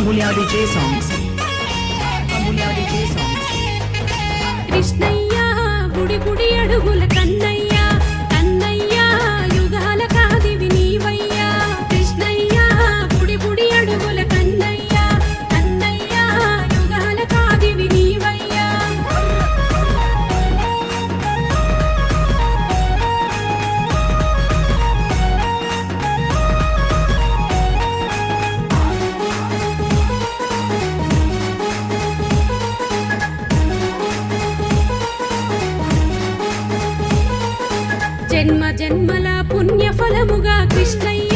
Amulya DJ songs. Amulya DJ songs. Krishnaiah బుడి బుడి అడుగుల కన్నయ్య కన్నయ్య యుగాల కాదివి నీవయ్యా కృష్ణయ్య బుడి బుడి అడుగుల కన్నయ్య కన్నయ్య యుగాల కాదివి నీవయ్యా జన్మ జన్మల పుణ్య ఫలముగా కృష్ణయ్య